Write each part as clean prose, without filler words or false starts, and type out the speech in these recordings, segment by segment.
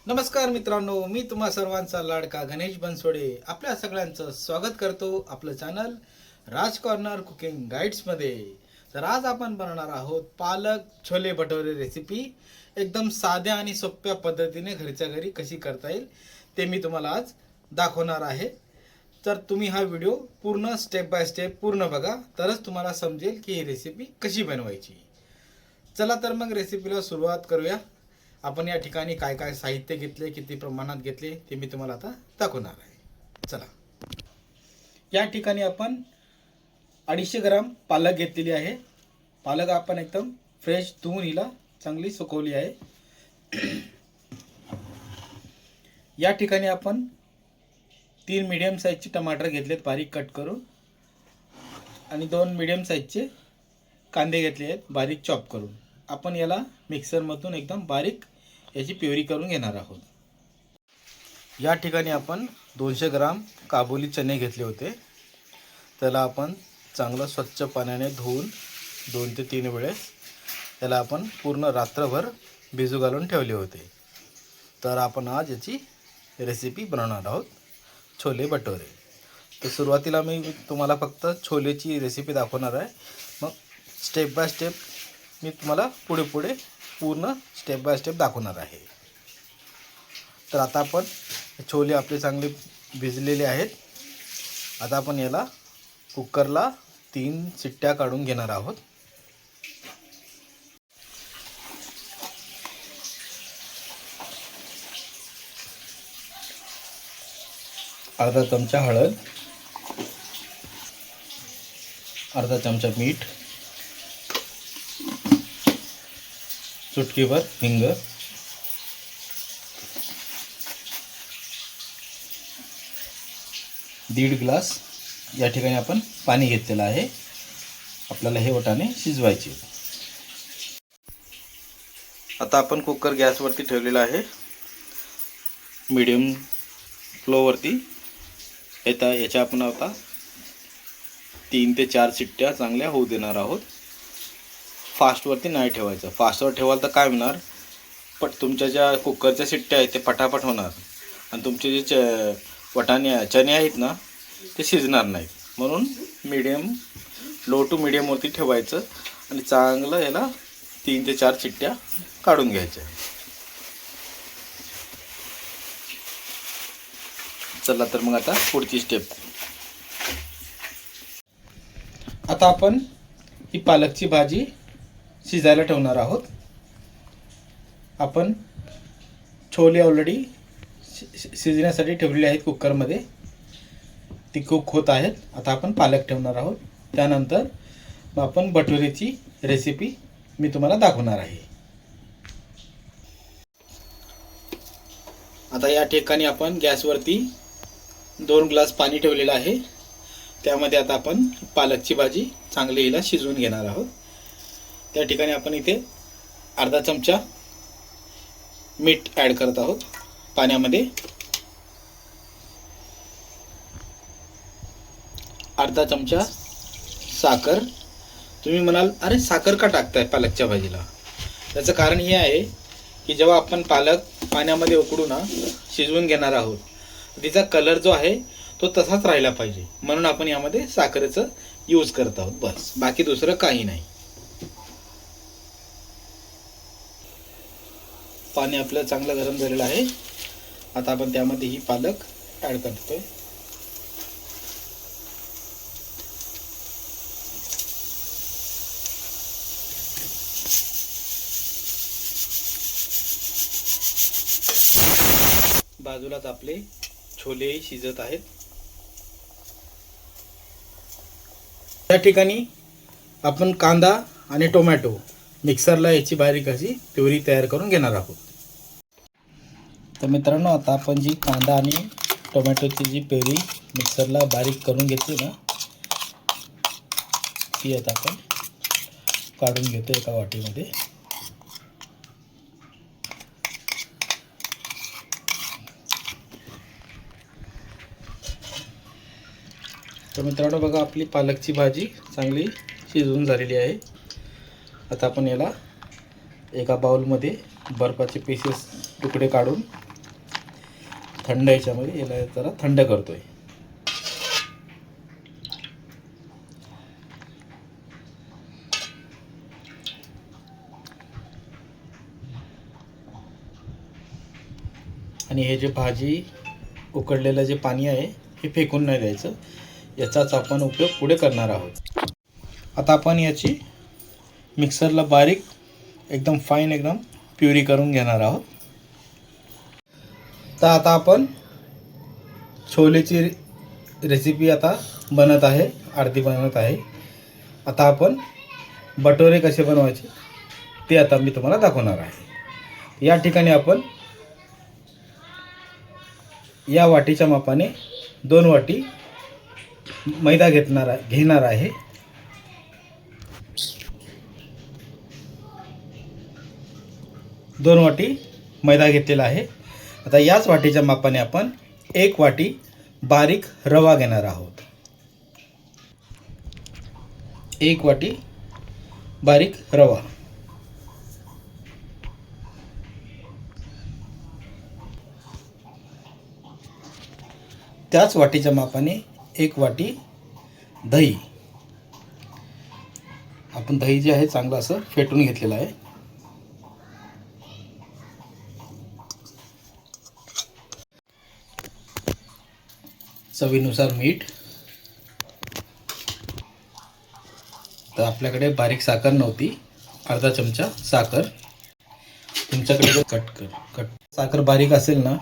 नमस्कार मित्रांनो, मी तुम्हा सर्वांचा लाडका गणेश बनसोडे आपल्या सगळ्यांचं स्वागत करतो आपलं चॅनल राज कॉर्नर कुकिंग गाईड्समध्ये। तर आज आपण बनवणार आहोत पालक छोले भटोरे रेसिपी। एकदम साध्या आणि सोप्या पद्धतीने घरच्या घरी कशी करता येईल ते मी तुम्हाला आज दाखवणार आहे। तर तुम्ही हा व्हिडिओ पूर्ण स्टेप बाय स्टेप पूर्ण बघा, तरच तुम्हाला समजेल की ही रेसिपी कशी बनवायची। चला तर मग रेसिपीला सुरुवात करूया। आपण या ठिकाणी काय काय साहित्य घेतले, किती प्रमाणात घेतले ते मी तुम्हाला आता दाखवणार आहे। चला, या ठिकाणी आपण 250 ग्राम पालक घेतलेली आहे। पालक आपण एकदम फ्रेश धुवून हिला चांगली सुकवली आहे। या ठिकाणी आपण 3 मीडियम साइजचे टमाटर घेतलेत बारीक कट करून, आणि 2 मीडियम साइजचे कांदे घेतले आहेत बारीक चॉप करून। आपण याला मिक्सरमधून एकदम बारीक याची प्युरी करून घेणार आहोत। या ठिकाणी आपण 200 ग्राम काबुली चणे घेतले होते। त्याला आपण चांगलं स्वच्छ पाण्याने धुवून 2 ते 3 वेळेस त्याला आपण पूर्ण रात्रभर भिजू घालून ठेवले होते। तर आपण आज याची रेसिपी बनवणार आहोत, छोले भटोरे। तर सुरुवातीला मी तुम्हाला फक्त छोलेची रेसिपी दाखवणार आहे, मग स्टेप बाय स्टेप मी तुम्हाला पुढे पूर्ण स्टेप बाय स्टेप दाखवणार आहे। तर आता आपण छोले आपले चांगले भिजलेले आहेत। आता आपण याला कुकरला 3 शिट्ट्या काढून घेणार आहोत। अर्धा चमचा हळद, अर्धा चमचा मीठ, चुटकीभर हिंग, दीड ग्लास या ठिकाणी आपण पाणी घेतलेलं आहे। आपल्याला हे वाटाणे शिजवायचे। आता आपण कुकर गॅसवरती ठेवलेला आहे, मीडियम फ्लोवरती। याच्या आपण आता 3 ते 4 शिट्ट्या चांगल्या होऊ देणार आहोत। फास्टवरती नाही ठेवायचं। फास्टवर ठेवाल तर काय होणार, तुमच्या ज्या कुकरच्या शिट्ट्या आहेत ते पटापट होणार, आणि तुमचे जे चणे आहेत ना ते शिजणार नाहीत। म्हणून लो टू मीडियमवरती ठेवायचं आणि चांगलं याला 3 ते 4 शिट्ट्या काढून घ्यायच्या। चला तर मग आता पुढची स्टेप। आता आपण ही पालकची भाजी शिजायला ठेवणार आहोत। आपण छोले ऑलरेडी शिजण्यासाठी ठेवलेले आहेत कुकरमध्ये, ती कुक होत आहेत। आता आपण पालक ठेवणार आहोत, त्यानंतर मग आपण भटुरेची रेसिपी मी तुम्हाला दाखवणार आहे। आता या ठिकाणी आपण गॅसवरती 2 ग्लास पाणी ठेवलेलं आहे। त्यामध्ये आता आपण पालकची भाजी चांगली हिला शिजवून घेणार आहोत। त्या ठिकाणी आपण इथे अर्धा चमचा मीठ ॲड करत आहोत पाण्यामध्ये, अर्धा चमचा साखर। तुम्ही म्हणाल अरे साखर का टाकताय पालकच्या भाजीला? त्याचं कारण हे आहे की जेव्हा आपण पालक पाण्यामध्ये उकडून शिजवून घेणार आहोत, तिचा कलर जो आहे तो तसाच राहिला पाहिजे, म्हणून आपण यामध्ये साखरेचं यूज करत आहोत, बस, बाकी दुसरं काही नाही। पाणी आपलं चांगलं गरम झालेलं आहे। आता आपण त्यामध्ये ही पालक ॲड करतोय। बाजूलाच आपले छोले शिजत आहेत। या ठिकाणी आपण कांदा आणि टोमॅटो मिक्सरला याची बारीक अशी प्युरी तयार करून घेणार आहोत। तर मित्रांनो, आता आपण जी कांदा आणि टोमॅटोची जी प्युरी मिक्सरला बारीक करून घेतली ना, ती आता आपण काढून घेतो एका वाटीमध्ये। तर मित्रांनो बघा, आपली पालकची भाजी चांगली शिजवून झालेली आहे। आता आपण याला एका बाउलमध्ये बर्फाचे पीसेस तुकडे काढून थंड याच्यामध्ये याला जरा थंड करतोय. आणि हे जे भाजी उकडलेलं जे पाणी आहे हे फेकून नाही द्यायचं, याचाच आपण उपयोग पुढे करणार आहोत. आता आपण याची मिक्सरला बारीक एकदम फाईन एकदम प्युरी करून घेणार आहोत. तर आता आपण छोलेची रेसिपी आता बनत आहे, अर्धी बनत आहे. आता आपण भटोरे कसे बनवायचे ते आता मी तुम्हाला दाखवणार आहे. या ठिकाणी आपण या वाटीच्या मापाने 2 वाटी मैदा घेणार आहे. दोन वाटी मैदा घेतलेला आहे. आता याच वाटीच्या मापाने आपण 1 वाटी बारीक रवा घेणार आहोत. 1 वाटी बारीक रवा. त्याच वाटीच्या मापाने 1 वाटी दही. आपण दही जे आहे चांगलं असं फेटून घेतलेलं आहे. चवीनुसार मीठ. तर आपल्याकडे बारीक साखर नव्हती, अर्धा चमचा साखर. तुमच्याकडे कट साखर बारीक असेल ना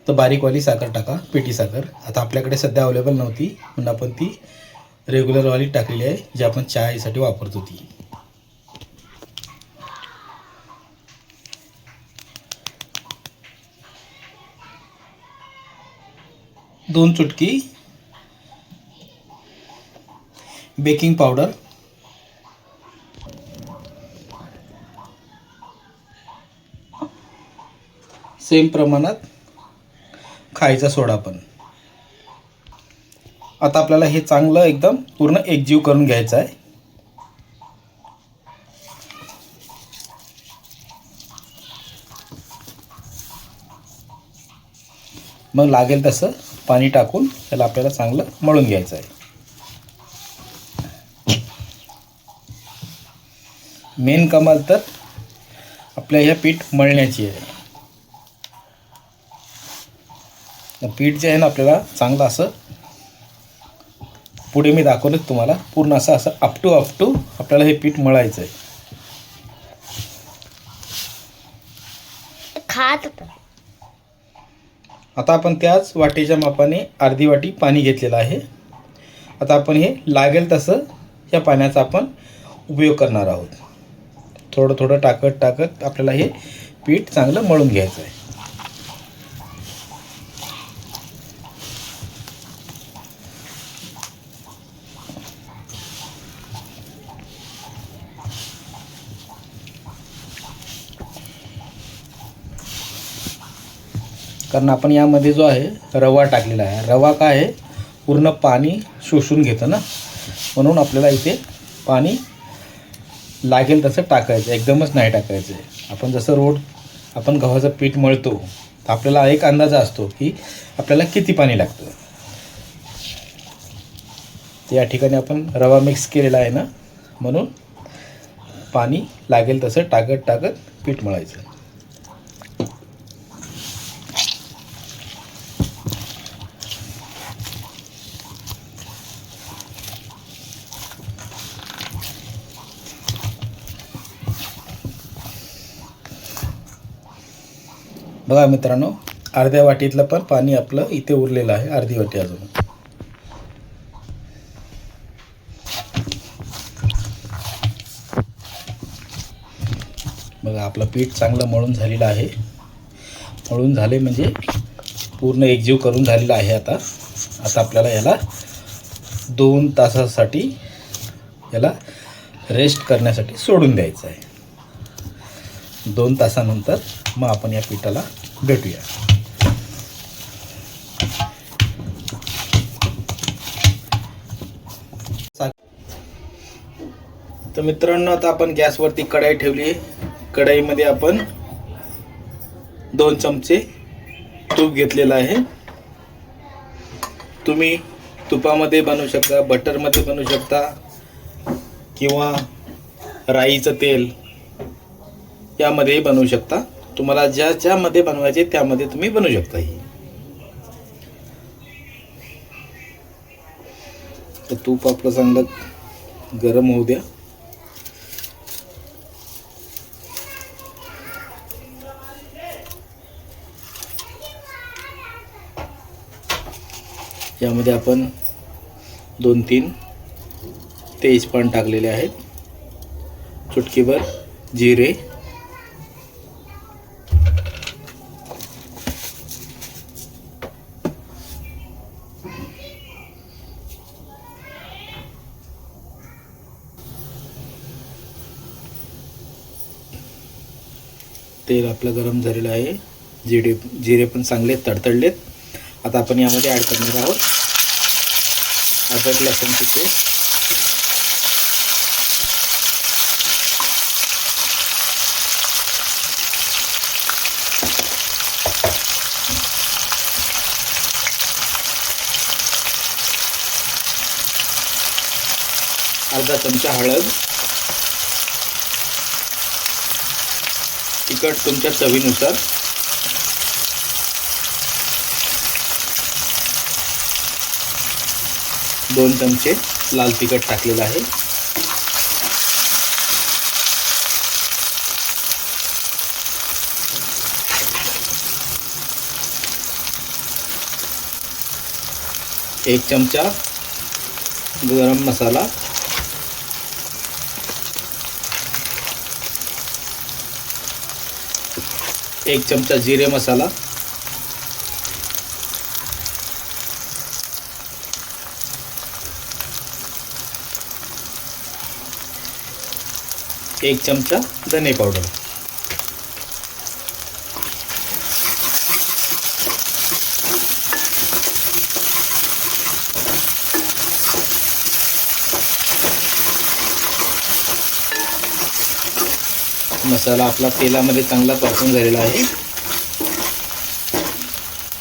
तर बारीकवाली साखर टाका, पिठी साखर. आता आपल्याकडे सध्या अवेलेबल नव्हती म्हणून आपण ती रेग्युलरवाली टाकलेली आहे, जी आपण चहासाठी वापरतो ती. दोन चुटकी बेकिंग पावडर. सेम प्रमाणात खायचा सोडा पण. आता आपल्याला हे चांगलं एकदम पूर्ण एकजीव करून घ्यायचं आहे. मग लागेल तसं पाणी टाकून त्याला आपल्याला चांगलं मळून घ्यायचं आहे. मेन कमाल तर आपल्या ह्या पीठ मळण्याची आहे. पीठ जे आहे ना आपल्याला चांगलं असं, पुढे मी दाखवलं तुम्हाला, पूर्ण असं अप टू आपल्याला हे पीठ मळायचं आहे. आता आपण त्याच वाटीच्या मापाने अर्धी वाटी पाणी घेतलेलं आहे. आता आपण हे लागेल तसं या पाण्याचा आपण उपयोग करणार आहोत. थोडं थोडं टाकत आपल्याला हे पीठ चांगलं मळून घ्यायचं आहे. कारण आपण यामध्ये जो आहे रवा टाकलेला आहे. रवा काय आहे, पूर्ण पाणी शोषून घेतं ना, म्हणून आपल्याला इथे पाणी लागेल तसं टाकायचं, एकदमच नाही टाकायचं. आपण जसं आपण गव्हाचं पीठ मळतो तर आपल्याला एक अंदाजा असतो की आपल्याला किती पाणी लागतं. या ठिकाणी आपण रवा मिक्स केलेला आहे ना, म्हणून पाणी लागेल तसं टाकत पीठ मळायचं. बघा मित्रांनो, अर्ध्या वाटीतलं पण पाणी आपलं इथे उरलेलं आहे, अर्धी वाटी अजून. बघा आपलं पीठ चांगलं मळून झालेलं आहे. मळून झाले म्हणजे पूर्ण एकजीव करून झालेला आहे. आता आपल्याला याला 2 तासासाठी याला रेस्ट करण्यासाठी सोडून द्यायचं आहे. 2 तासानंतर मग आपण या पिठाला भेटूया. तर मित्रांनो, आता आपण गॅसवरती कढाई ठेवली. कढाईमध्ये आपण 2 चमचे तूप घेतलेलं आहे. तुम्ही तुपामध्ये बनवू शकता, बटरमध्ये बनवू शकता किंवा राईचं तेल यामध्येही बनवू शकता. तुम्हाला ज्यामध्ये बनवायचे त्यामध्ये तुम्ही बनवू शकता. ही तर तूप आपलं चांगलं गरम होऊ द्या. यामध्ये आपण 2-3 तेजपान टाकलेले आहेत. चुटकीभर जिरे, तेल आपलं गरम झालेलं आहे. जिरे पण चांगले तडतडलेत. आता आपण यामध्ये ॲड करणार आहोत अद्रक लसूणची पेस्ट. अर्धा चमचा हळद. तिखट तुमच्या चवीनुसार. दोन चमचे लाल तिखट टाकलेलं आहे. एक चमचा गरम मसाला. एक चमचा जिरे मसाला. एक चमचा धने पावडर. मसाला आपला तेलामध्ये चांगला परतून झालेला आहे.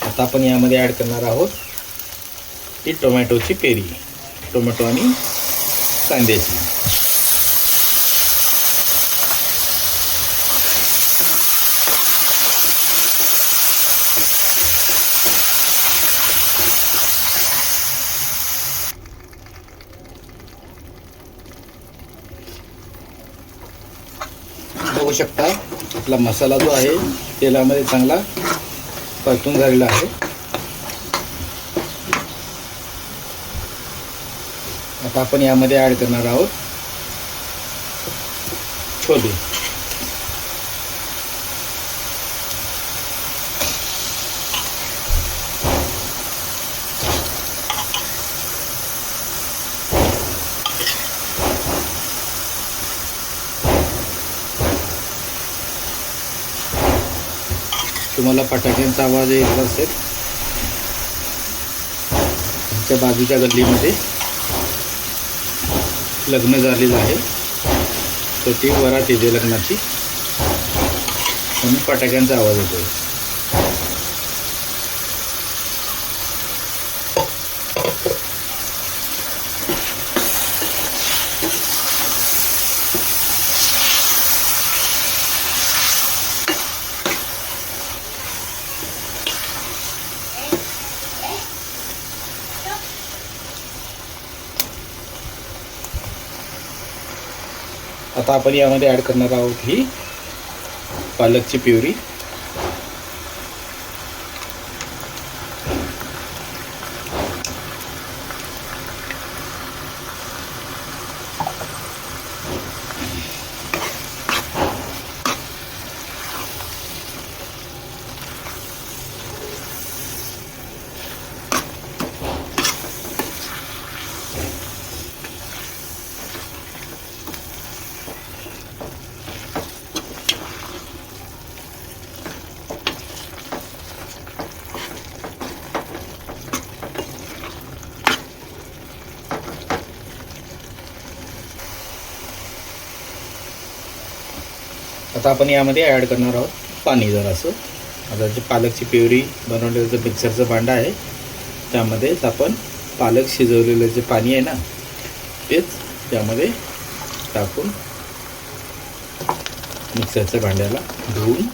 आता आपण यामध्ये ॲड करणार आहोत ही टोमॅटोची प्युरी. टोमॅटो आणि कांद्याची. बघू शकता आपला मसाला जो आहे तेलामध्ये चांगला परतून झालेला आहे. आता आपण यामध्ये ॲड करणार आहोत छोले. तुम्हाला फटाक्यांचा आवाज येत असेल. आमच्या बाजूच्या गल्लीमध्ये लग्न झालेलं आहे, तर ती वरात येते लग्नाची, म्हणून फटाक्यांचा आवाज येतो. आता आपण यामध्ये ॲड करणार आहोत ही पालकची प्युरी. आता आपण यामध्ये ॲड करणार आहोत पाणी जरासं. आता जे पालकची प्युरी बनवलेलं जे मिक्सरचं भांडं आहे त्यामध्येच आपण पालक शिजवलेलं जे पाणी आहे ना तेच त्यामध्ये टाकून मिक्सरच्या भांड्याला धुवून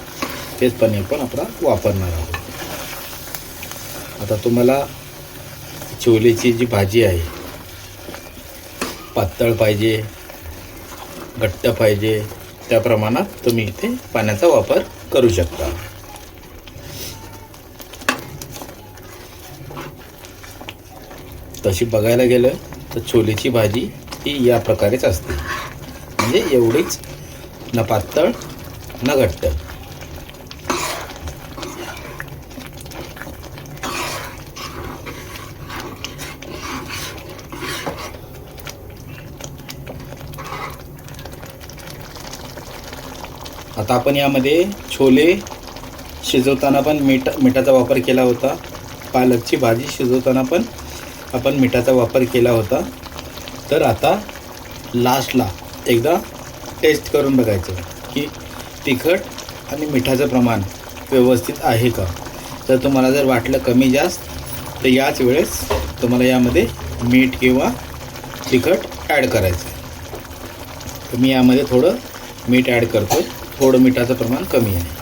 तेच पाणी आपण वापरणार आहोत. आता तुम्हाला छोलेची जी भाजी आहे पातळ पाहिजे घट्ट पाहिजे त्या प्रमाणात तुम्ही इथे पाण्याचा वापर करू शकता. तशी बघायला गेलं तर छोलेची भाजी ही या प्रकारेच असते, म्हणजे एवढीच न पातळ न घट्ट. आता आपण यामध्ये छोले शिजवताना पण मिठाचा वापर केला होता, पालकची भाजी शिजवताना पण आपण मिठाचा वापर केला होता. तर आता लास्टला एकदा टेस्ट करून बघायचं की तिखट आणि मिठाचं प्रमाण व्यवस्थित आहे का. तर तुम्हाला जर वाटलं कमी जास्त तर याच वेळेस तुम्हाला यामध्ये मीठ किंवा तिखट ॲड करायचं. तर मी यामध्ये थोडं मीठ ॲड करतो, थोडं मिठाचं प्रमाण कमी आहे.